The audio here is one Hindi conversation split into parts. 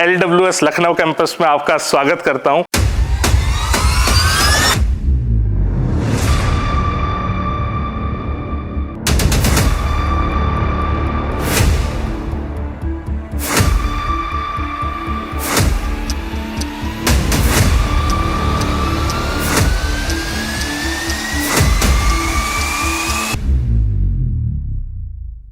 LWS लखनऊ कैंपस में आपका स्वागत करता हूं।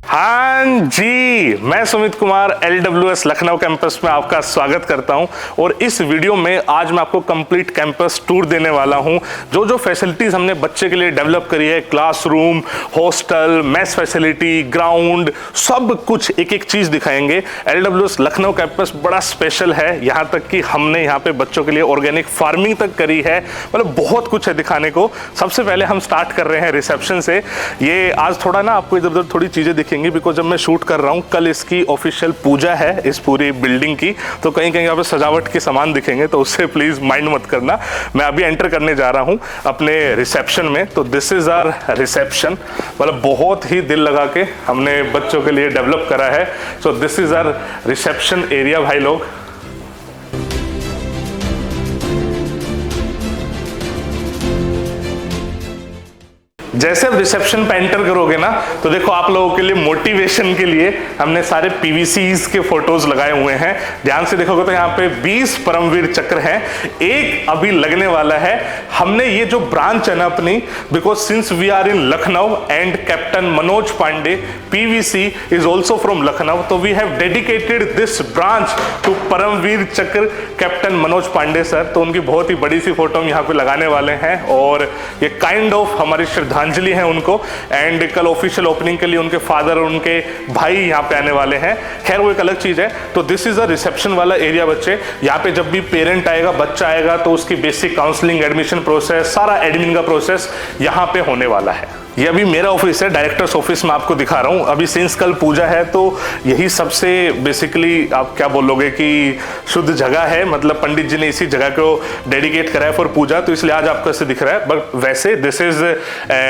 हाँ जी, मैं सुमित कुमार LWS लखनऊ कैंपस में आपका स्वागत करता हूं और इस वीडियो में आज मैं आपको कंप्लीट कैंपस टूर देने वाला हूं। जो जो फैसिलिटीज़ हमने बच्चे के लिए डेवलप करी है, classroom, hostel, mess facility, ground, सब कुछ एक एक चीज़ दिखाएंगे। LWS लखनऊ कैंपस बड़ा स्पेशल है, यहाँ तक कि हमने यहाँ पे बच्चों के लिए ऑर्गेनिक फार्मिंग तक करी है। मतलब बहुत कुछ है दिखाने को। सबसे पहले हम स्टार्ट कर रहे हैं रिसेप्शन से। ये आज थोड़ा ना आपको इधर उधर थोड़ी चीज़ें दिखेंगी बिकॉज जब मैं शूट कर रहा हूँ, कल इसकी ऑफिशियल पूजा है इस पूरी बिल्डिंग की, तो कहीं कहीं यहाँ पे सजावट के सामान दिखेंगे, तो उससे प्लीज माइंड मत करना। मैं अभी एंटर करने जा रहा हूँ अपने रिसेप्शन में। तो दिस इज आवर रिसेप्शन। मतलब बहुत ही दिल लगा के हमने बच्चों के लिए डेवलप करा है। So this is our reception area भाई लोग। जैसे अब रिसेप्शन पे एंटर करोगे ना, तो देखो आप लोगों के लिए मोटिवेशन के लिए हमने सारे पीवीसीज के फोटोज लगाए हुए हैं। ध्यान से देखोगे तो यहाँ पे 20 परमवीर चक्र हैं, एक अभी लगने वाला है। हमने ये जो ब्रांच है ना अपनी, because since we are in Lucknow and captain Manoj Pandey PVC is also from Lucknow, तो we have dedicated this branch to Paramvir Chakra captain Manoj Pandey sir. तो उनकी बहुत ही बड़ी सी फोटो हम यहाँ पे लगाने वाले हैं और ये काइंड ऑफ हमारी श्रद्धांजलि है उनको। एंड कल ऑफिशियल ओपनिंग के लिए उनके फादर और उनके भाई यहाँ पे आने वाले हैं। खैर वो एक अलग चीज है। तो दिस इज अ रिसेप्शन वाला एरिया बच्चे। यहाँ पे जब भी पेरेंट आएगा, बच्चा आएगा, तो उसकी बेसिक काउंसलिंग, एडमिशन प्रोसेस, सारा एडमिन का प्रोसेस यहाँ पे होने वाला है। ये अभी मेरा ऑफिस है, डायरेक्टर्स ऑफिस में आपको दिखा रहा हूँ। अभी सिंस कल पूजा है तो यही सबसे बेसिकली आप क्या बोलोगे कि शुद्ध जगह है। मतलब पंडित जी ने इसी जगह को डेडिकेट करा है फॉर पूजा, तो इसलिए आज आपको ऐसे दिख रहा है। बट वैसे दिस इज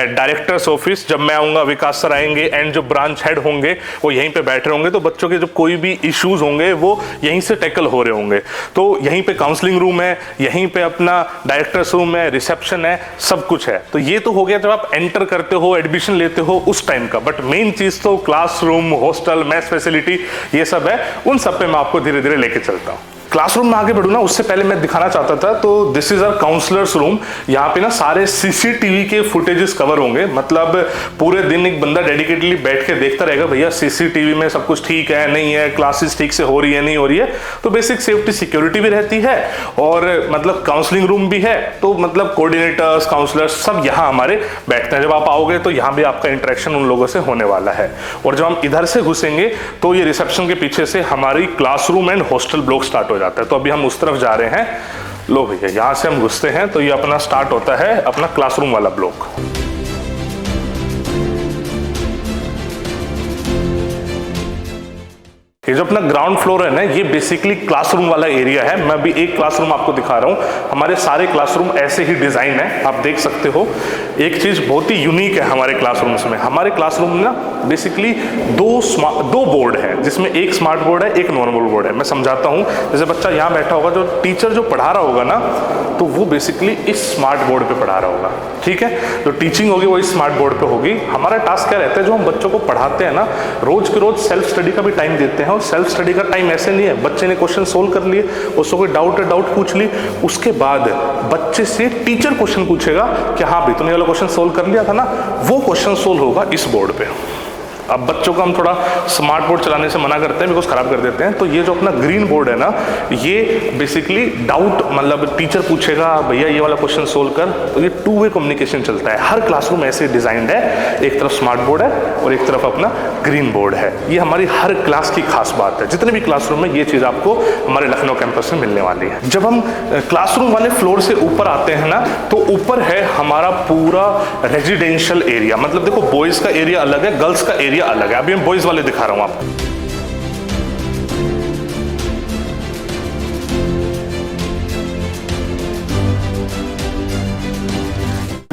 डायरेक्टर्स ऑफिस। जब मैं आऊँगा, विकास सर आएंगे एंड जो ब्रांच हेड होंगे वो यहीं पे बैठे होंगे, तो बच्चों के जो कोई भी इश्यूज होंगे वो यहीं से टैकल हो रहे होंगे। तो यहीं पे काउंसलिंग रूम है, यहीं पे अपना डायरेक्टर्स रूम है, रिसेप्शन है, सब कुछ है। तो ये तो हो गया जब आप एंटर करते हो, एडमिशन लेते हो उस टाइम का। बट मेन चीज तो क्लासरूम, हॉस्टल, मेस फैसिलिटी, ये सब है। उन सब पे मैं आपको धीरे धीरे लेके चलता हूँ। क्लासरूम में आगे बढ़ू ना, उससे पहले मैं दिखाना चाहता था, तो this is our counsellors room. यहाँ पे ना सारे सीसीटीवी के फुटेजेस कवर होंगे। मतलब पूरे दिन एक बंदा डेडिकेटली बैठ के देखता रहेगा, भैया सीसीटीवी में सब कुछ ठीक है नहीं है, क्लासेस ठीक से हो रही है नहीं हो रही है। तो बेसिक सेफ्टी सिक्योरिटी भी रहती है और मतलब काउंसलिंग रूम भी है। तो मतलब कोऑर्डिनेटर्स, काउंसलर्स सब यहाँ हमारे बैठते हैं। जब आप आओगे तो यहाँ भी आपका इंटरेक्शन उन लोगों से होने वाला है। और जब हम इधर से घुसेंगे तो ये रिसेप्शन के पीछे से हमारी classroom and hostel block start हो जाता है। तो अभी हम उस तरफ जा रहे हैं। लो भैया, यहां से हम घुसते हैं तो ये अपना स्टार्ट होता है अपना क्लासरूम वाला ब्लॉक। ये जो अपना ग्राउंड फ्लोर है ना, ये बेसिकली क्लासरूम वाला एरिया है। मैं अभी एक क्लासरूम आपको दिखा रहा हूँ। हमारे सारे क्लासरूम ऐसे ही डिजाइन है, आप देख सकते हो। एक चीज बहुत ही यूनिक है हमारे क्लासरूम्स में। हमारे क्लासरूम में ना बेसिकली दो बोर्ड है, जिसमें एक स्मार्ट बोर्ड है, एक नॉर्मल बोर्ड है। मैं समझाता हूँ। जैसे बच्चा यहाँ बैठा होगा, जो टीचर जो पढ़ा रहा होगा ना, तो वो बेसिकली इस स्मार्ट बोर्ड पे पढ़ा रहा होगा। ठीक है, जो टीचिंग होगी वो इस स्मार्ट बोर्ड पे होगी। हमारा टास्क क्या रहता है, जो हम बच्चों को पढ़ाते हैं ना, रोज के रोज सेल्फ स्टडी का भी टाइम देते हैं। और सेल्फ स्टडी का टाइम ऐसे नहीं है, बच्चे ने क्वेश्चन सोल्व कर लिए, उसको कोई डाउट पूछ ली, उसके बाद बच्चे से टीचर क्वेश्चन पूछेगा कि हाँ भाई तूने वाला क्वेश्चन सोल्व कर लिया था ना, वो क्वेश्चन सोल्व होगा इस बोर्ड पे। अब बच्चों को हम थोड़ा स्मार्ट बोर्ड चलाने से मना करते हैं, बिकॉज खराब कर देते हैं। तो ये जो अपना ग्रीन बोर्ड है ना, ये बेसिकली डाउट, मतलब टीचर पूछेगा भैया ये वाला क्वेश्चन सोल्व कर, तो ये 2 वे कम्युनिकेशन चलता है। हर क्लासरूम ऐसे डिजाइंड है, एक तरफ स्मार्ट बोर्ड है और एक तरफ अपना ग्रीन बोर्ड है। ये हमारी हर क्लास की खास बात है। जितने भी क्लासरूम में ये चीज़ आपको हमारे लखनऊ कैंपस में मिलने वाली है। जब हम क्लासरूम वाले फ्लोर से ऊपर आते हैं ना, तो ऊपर है हमारा पूरा रेजिडेंशियल एरिया। मतलब देखो, बॉयज का एरिया अलग है, गर्ल्स का एरिया अलग है। अभी मैं बॉयज वाले दिखा रहा हूं आपको।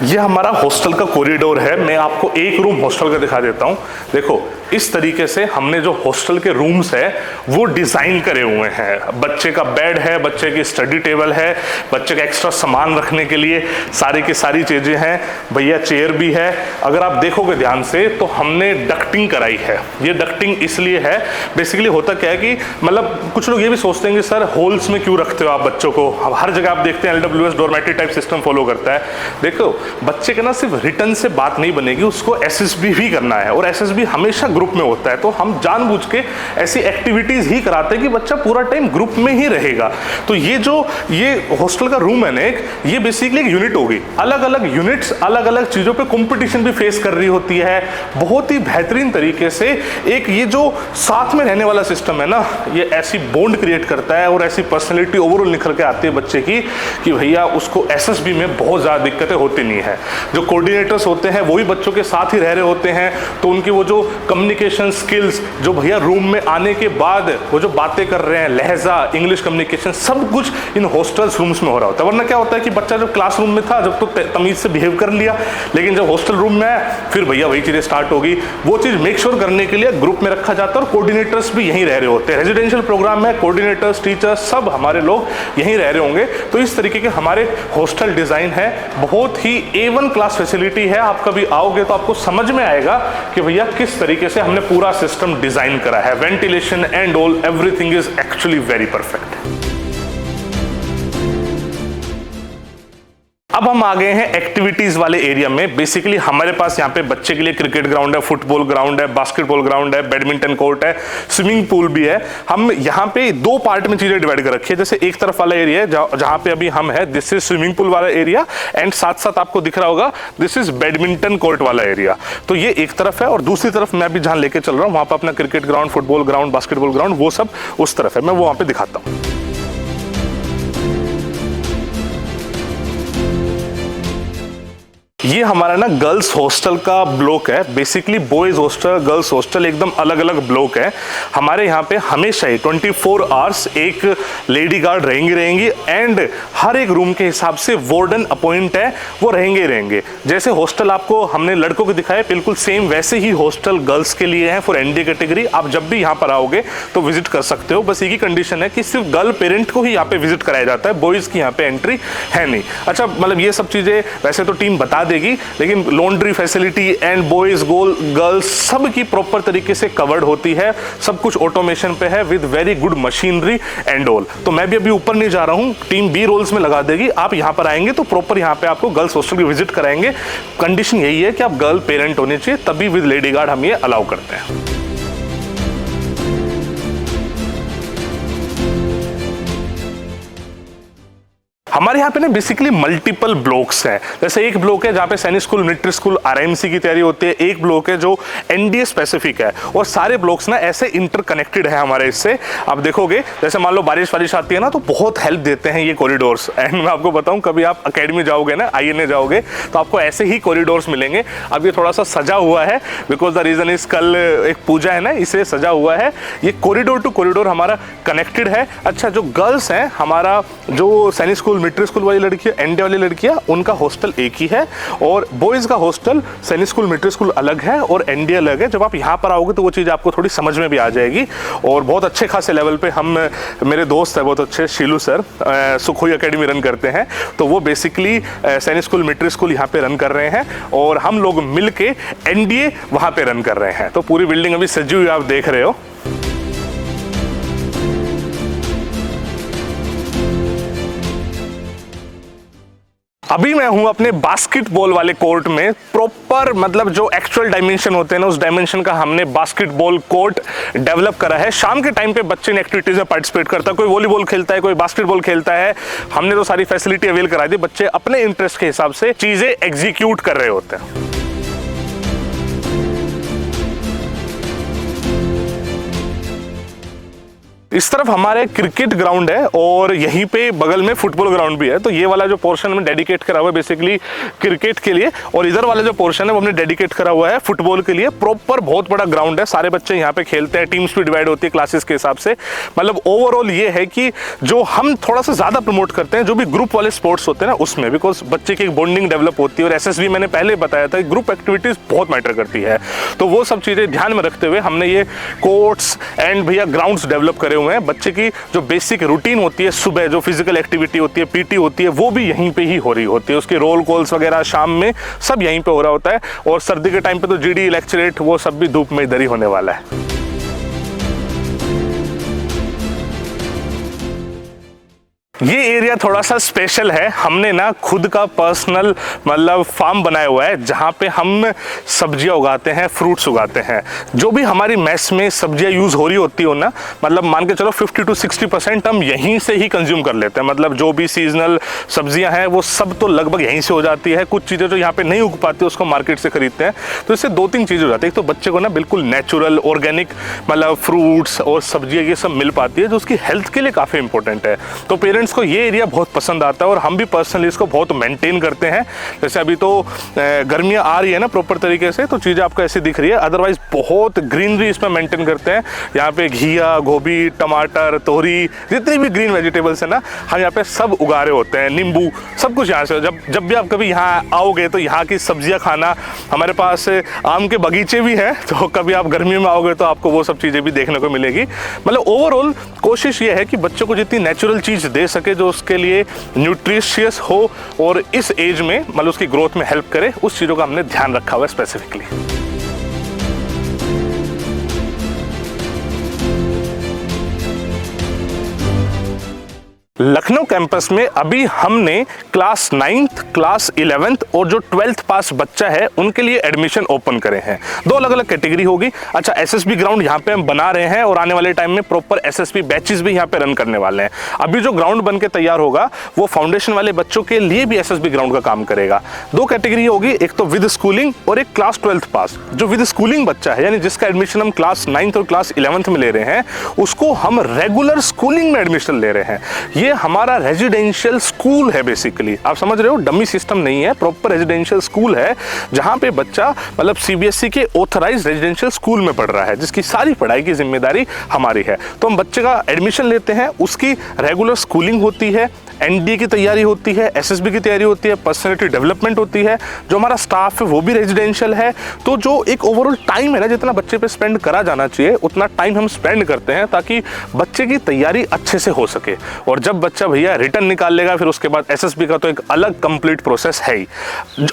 ये हमारा हॉस्टल का कॉरिडोर है। मैं आपको एक रूम हॉस्टल का दिखा देता हूं। देखो, इस तरीके से हमने जो हॉस्टल के रूम्स है वो डिजाइन करे हुए हैं। बच्चे का बेड है, बच्चे की स्टडी टेबल है, बच्चे का एक्स्ट्रा सामान रखने के लिए सारी की सारी चीजें हैं, भैया चेयर भी है। अगर आप देखोगे ध्यान से तो हमने डक्टिंग कराई है। ये डक्टिंग इसलिए है, बेसिकली होता क्या है कि मतलब कुछ लोग ये भी सोचते हैं कि सर होल्स में क्यों रखते हो आप बच्चों को, हर जगह आप देखते हैं LWS dormitory type system follow करता है। देखो बच्चे के ना सिर्फ रिटर्न से बात नहीं बनेगी, उसको SSB भी करना है और SSB हमेशा ग्रुप में होता है। तो हम जानबूझ के ऐसी एक्टिविटीज ही कराते हैं कि बच्चा पूरा टाइम ग्रुप में ही रहेगा। तो ये हॉस्टल का रूम है ना, ये बेसिकली एक यूनिट होगी। अलग अलग यूनिट्स अलग अलग चीजों पे कंपटीशन भी फेस कर रही होती है। बहुत ही बेहतरीन तरीके से एक ये जो साथ में रहने वाला सिस्टम है ना, ये ऐसी बॉन्ड क्रिएट करता है और ऐसी पर्सनैलिटी ओवरऑल निखर के आती है बच्चे की कि भैया उसको SSB में बहुत ज़्यादा दिक्कतें होती नहीं है। जो कोऑर्डिनेटर्स होते हैं वो भी बच्चों के साथ ही रह रहे होते हैं, तो उनकी वो जो कम्युनिकेशन स्किल्स, जो भैया रूम में आने के बाद वो जो बातें कर रहे हैं, लहजा, इंग्लिश कम्युनिकेशन, सब कुछ इन हॉस्टल्स रूम्स में हो रहा होता है। वरना क्या होता है कि बच्चा जब क्लासरूम में था जब तो तमीज से बिहेव कर लिया, लेकिन जब हॉस्टल रूम में आया फिर भैया वही चीज़ें स्टार्ट होगी। वो चीज़ मेक श्योर करने के लिए ग्रुप में रखा जाता है और कोऑर्डिनेटर्स भी यहीं रह रहे होते हैं। रेजिडेंशियल प्रोग्राम में कोऑर्डिनेटर्स, टीचर्स सब हमारे लोग यहीं रह रहे होंगे। तो इस तरीके के हमारे हॉस्टल डिज़ाइन है, बहुत ही A1 क्लास फैसिलिटी है। आप कभी आओगे तो आपको समझ में आएगा कि भैया किस तरीके से हमने पूरा सिस्टम डिज़ाइन करा है। Ventilation and all everything is actually very perfect. अब हम आ गए हैं एक्टिविटीज वाले एरिया में। बेसिकली हमारे पास यहाँ पे बच्चे के लिए क्रिकेट ग्राउंड है, फुटबॉल ग्राउंड है, बास्केटबॉल ग्राउंड है, बैडमिंटन कोर्ट है, स्विमिंग पूल भी है। हम यहाँ पे दो पार्ट में चीजें डिवाइड कर रखी है। जैसे एक तरफ वाला एरिया है जहाँ पे अभी हम है, दिस इज स्विमिंग पूल वाला एरिया, एंड साथ साथ आपको दिख रहा होगा दिस इज बैडमिंटन कोर्ट वाला एरिया। तो ये एक तरफ है और दूसरी तरफ मैं अभी जहाँ लेके चल रहा हूँ वहाँ पे अपना cricket ground, football ground, basketball ground वो सब उस तरफ है। मैं वो वहाँ पे दिखाता हूँ। ये हमारा ना गर्ल्स हॉस्टल का ब्लॉक है। Basically boys hostel, girls hostel एकदम अलग अलग ब्लॉक है। हमारे यहाँ पे हमेशा ही 24 आवर्स एक लेडी गार्ड रहेंगी एंड हर एक रूम के हिसाब से वार्डन अपॉइंट है, वो रहेंगे। जैसे हॉस्टल आपको हमने लड़कों को दिखाया बिल्कुल सेम वैसे ही हॉस्टल गर्ल्स के लिए है फॉर ND कैटेगरी। आप जब भी यहाँ पर आओगे तो विजिट कर सकते हो। बस एक ही कंडीशन है कि सिर्फ गर्ल पेरेंट को ही यहाँ पे विजिट कराया जाता है, बॉयज की यहाँ पे एंट्री है नहीं। अच्छा, मतलब ये सब चीज़ें वैसे तो टीम बता देगी, लेकिन laundry facility and boys girls सब की प्रॉपर तरीके से कवर्ड होती है। सब कुछ ऑटोमेशन पे है with very good machinery and all. तो मैं भी अभी ऊपर नहीं जा रहा हूँ, टीम B रोल्स में लगा देगी। आप यहाँ पर आएंगे तो प्रॉपर यहाँ पे आपको गर्ल्स हॉस्टल की विजिट कराएंगे। कंडीशन यही है कि आप गर्ल पेरेंट होने चाहिए, तभी विद लेडी गार्ड हम ये अलाउ करते हैं। हमारे यहाँ पे ना बेसिकली मल्टीपल ब्लॉक्स हैं। जैसे एक ब्लॉक है जहाँ पे सैनिक स्कूल, मिलिट्री स्कूल, RIMC की तैयारी होती है। एक ब्लॉक है जो NDA स्पेसिफिक है, और सारे ब्लॉक्स ना ऐसे इंटरकनेक्टेड है हमारे इससे। आप देखोगे जैसे मान लो बारिश आती है ना, तो बहुत हेल्प देते हैं ये कॉरिडोर्स। एंड मैं आपको बताऊं, कभी आप अकेडमी जाओगे ना, INA जाओगे, तो आपको ऐसे ही कॉरिडोर्स मिलेंगे। अब ये थोड़ा सा सजा हुआ है बिकॉज द रीजन इज कल एक पूजा है ना, इसे सजा हुआ है। ये कॉरिडोर टू कॉरिडोर हमारा कनेक्टेड है। अच्छा, जो गर्ल्स हैं, हमारा जो सैनिक स्कूल, मिलिट्री स्कूल वाली लड़कियां, NDA वाली लड़कियां, उनका हॉस्टल एक ही है, और बॉयज का हॉस्टल सैनिक स्कूल, मिलिट्री स्कूल अलग है और NDA अलग है। जब आप यहाँ पर आओगे तो वो चीज़ आपको थोड़ी समझ में भी आ जाएगी। और बहुत अच्छे खासे लेवल पे हम, मेरे दोस्त है बहुत अच्छे, शीलू सर सुखोई अकेडमी रन करते हैं, तो वो बेसिकली सैनिक स्कूल, मिलिट्री स्कूल यहाँ पे रन कर रहे हैं, और हम लोग मिल के NDA वहाँ पे रन कर रहे हैं। तो पूरी बिल्डिंग अभी सजी हुई आप देख रहे हो। अभी मैं हूं अपने बास्केटबॉल वाले कोर्ट में। प्रॉपर मतलब जो एक्चुअल डायमेंशन होते हैं ना, उस डायमेंशन का हमने बास्केटबॉल कोर्ट डेवलप करा है। शाम के टाइम पे बच्चे इन एक्टिविटीज में पार्टिसिपेट करता है, कोई वॉलीबॉल खेलता है, कोई बास्केटबॉल खेलता है। हमने तो सारी फैसिलिटी अवेल करा दी, बच्चे अपने इंटरेस्ट के हिसाब से चीजें एग्जीक्यूट कर रहे होते हैं। इस तरफ हमारे क्रिकेट ग्राउंड है और यहीं पे बगल में फुटबॉल ग्राउंड भी है। तो ये वाला जो पोर्शन हमने डेडिकेट करा हुआ है बेसिकली क्रिकेट के लिए, और इधर वाला जो पोर्शन है वो हमने डेडिकेट करा हुआ है फुटबॉल के लिए। प्रॉपर बहुत बड़ा ग्राउंड है, सारे बच्चे यहाँ पे खेलते हैं, टीम्स भी डिवाइड होती है क्लासेस के हिसाब से। मतलब ओवरऑल ये है कि जो हम थोड़ा सा ज्यादा प्रमोट करते हैं जो भी ग्रुप वाले स्पोर्ट्स होते हैं ना उसमें, बिकॉज बच्चे की एक बॉन्डिंग डेवलप होती है। और एसएसबी मैंने पहले बताया था ग्रुप एक्टिविटीज बहुत मैटर करती है, तो वो सब चीजें ध्यान में रखते हुए हमने ये कोर्ट्स एंड भैया ग्राउंड्स डेवलप करे हुए हैं। बच्चे की जो बेसिक रूटीन होती है, सुबह जो फिजिकल एक्टिविटी होती है, पीटी होती है, वो भी यहीं पे ही हो रही होती है। उसके रोल कॉल्स वगैरह शाम में सब यहीं पे हो रहा होता है। और सर्दी के टाइम पे तो जीडी लेक्चरेट वो सब भी धूप में इधर ही होने वाला है। ये एरिया थोड़ा सा स्पेशल है, हमने ना खुद का पर्सनल मतलब फार्म बनाया हुआ है जहाँ पे हम सब्जियां उगाते हैं, फ्रूट्स उगाते हैं। जो भी हमारी मेस में सब्जियां यूज हो रही होती हो ना, मतलब मान के चलो 50 to 60% हम यहीं से ही कंज्यूम कर लेते हैं। मतलब जो भी सीजनल सब्जियां हैं वो सब तो लगभग यहीं से हो जाती है। कुछ चीज़ें जो यहाँ पे नहीं उग पाती उसको मार्केट से खरीदते हैं। तो इससे 2-3 चीज़ें हो जाती है। एक तो बच्चे को ना बिल्कुल नेचुरल ऑर्गेनिक मतलब फ्रूट्स और सब्जियाँ ये सब मिल पाती है जो उसकी हेल्थ के लिए काफ़ी इंपॉर्टेंट है। तो पेरेंट्स को ये एरिया बहुत पसंद आता है और हम भी पर्सनली इसको बहुत मेंटेन करते हैं। जैसे अभी तो गर्मियां आ रही है ना प्रॉपर तरीके से, तो चीज़ें आपको ऐसी दिख रही है। अदरवाइज बहुत ग्रीनरी इसमें मेंटेन करते हैं। यहाँ पे घिया, गोभी, टमाटर, तोरी, जितनी भी ग्रीन वेजिटेबल्स है ना हम यहाँ पे सब उगा रहे होते हैं। नींबू, सब कुछ यहाँ से। जब भी आप कभी यहाँ आओगे तो यहाँ की सब्जियाँ खाना। हमारे पास आम के बगीचे भी हैं, तो कभी आप गर्मियों में आओगे तो आपको वो सब चीज़ें भी देखने को मिलेगी। मतलब ओवरऑल कोशिश ये है कि बच्चों को जितनी नेचुरल चीज़ दे सके जो उसके लिए न्यूट्रिशियस हो और इस एज में मतलब उसकी ग्रोथ में हेल्प करे, उस चीज़ों का हमने ध्यान रखा हुआ है स्पेसिफिकली। लखनऊ कैंपस में अभी हमने क्लास 9th, क्लास 11th और जो 12th पास बच्चा है उनके लिए एडमिशन ओपन करे हैं। 2 अलग अलग कैटेगरी होगी। अच्छा, एसएसबी ग्राउंड यहाँ पे हम बना रहे हैं और आने वाले टाइम में प्रॉपर एसएसबी बैचेस भी यहाँ पे रन करने वाले हैं। अभी जो ग्राउंड बन के तैयार होगा वो फाउंडेशन वाले बच्चों के लिए भी एसएसबी ग्राउंड का काम करेगा। 2 कैटेगरी होगी, एक तो विद स्कूलिंग और एक क्लास 12th पास। जो विद स्कूलिंग बच्चा है यानी जिसका एडमिशन हम क्लास 9th और क्लास 11th में ले रहे हैं, उसको हम रेगुलर स्कूलिंग में एडमिशन ले रहे हैं। ये हमारा रेजिडेंशियल स्कूल है बेसिकली, आप समझ रहे हो, डमी सिस्टम नहीं है, प्रॉपर रेजिडेंशियल स्कूल है जहां पे बच्चा मतलब सीबीएसई के ऑथराइज्ड रेजिडेंशियल स्कूल में पढ़ रहा है, जिसकी सारी पढ़ाई की जिम्मेदारी हमारी है। तो हम बच्चे का एडमिशन लेते हैं, उसकी रेगुलर स्कूलिंग होती है, एनडीए की तैयारी होती है, एसएसबी की तैयारी होती है, पर्सनैलिटी डेवलपमेंट होती है। जो हमारा स्टाफ है वो भी रेजिडेंशियल है। तो जो एक ओवरऑल टाइम है ना, जितना बच्चे पे स्पेंड करा जाना चाहिए उतना टाइम हम स्पेंड करते हैं ताकि बच्चे की तैयारी अच्छे से हो सके। और जब बच्चा भैया रिटर्न निकाल लेगा फिर उसके बाद एसएसबी का तो एक अलग कंप्लीट प्रोसेस है ही।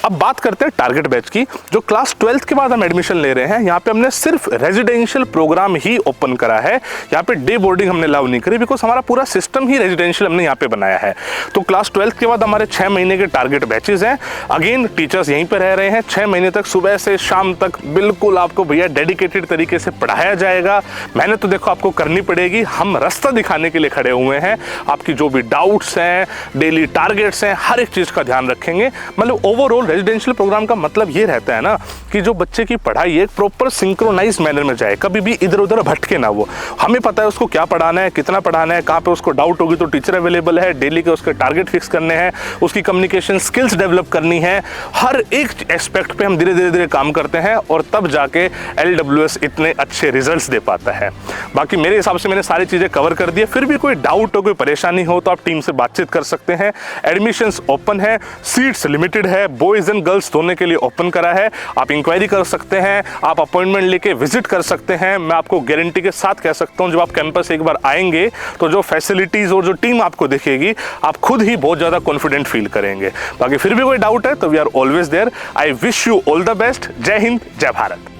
अब बात करते हैं टारगेट बैच की। जो क्लास 12th के बाद हम एडमिशन ले रहे हैं, यहाँ पे हमने सिर्फ रेजिडेंशियल प्रोग्राम ही ओपन करा है। यहाँ पे डे बोर्डिंग हमने अलाउ नहीं करी बिकॉज हमारा पूरा सिस्टम ही रेजिडेंशियल हमने यहाँ पे बनाया है। तो क्लास 12th के बाद हमारे 6 महीने के टारगेट बैचेस हैं। अगेन टीचर्स यहीं पे रह रहे हैं 6 महीने तक, सुबह से शाम तक बिल्कुल आपको भैया डेडिकेटेड तरीके से पढ़ाया जाएगा। मेहनत तो देखो आपको करनी पड़ेगी, हम रास्ता दिखाने के लिए खड़े हुए हैं। आपकी जो भी डाउट्स हैं, डेली टारगेट्स हैं, हर एक चीज का ध्यान रखेंगे। मतलब ओवरऑल रेजिडेंशियल प्रोग्राम का मतलब ये रहता है ना कि जो बच्चे की पढ़ाई एक प्रॉपर सिंक्रोनाइज मैनर में जाए, कभी भी इधर उधर भटके ना वो। हमें पता है उसको क्या पढ़ाना है, कितना पढ़ाना है, कहाँ पे उसको डाउट होगी तो टीचर अवेलेबल है, डेली के उसके टारगेट फिक्स करने हैं, उसकी कम्युनिकेशन स्किल्स डेवलप करनी है। हर एक एस्पेक्ट पे हम धीरे धीरे काम करते हैं और तब जाके LWS इतने अच्छे रिजल्ट्स दे पाता है। बाकी मेरे हिसाब से मैंने सारी चीजें कवर कर दी है। फिर भी कोई डाउट हो, कोई परेशानी हो तो आप टीम से बातचीत कर सकते हैं। एडमिशंस ओपन है, सीट्स लिमिटेड है, बॉयज एंड गर्ल्स दोनों के लिए ओपन करा है। आप इंक्वायरी कर सकते हैं, आप अपॉइंटमेंट लेके विजिट कर सकते हैं। मैं आपको गारंटी के साथ कह सकता हूं जब आप कैंपस एक बार आएंगे तो जो फैसिलिटीज और जो टीम आपको दिखेगी आप खुद ही बहुत ज्यादा कॉन्फिडेंट फील करेंगे। बाकी फिर भी कोई डाउट है तो we are always there. I wish you all the best. जय हिंद, जय भारत।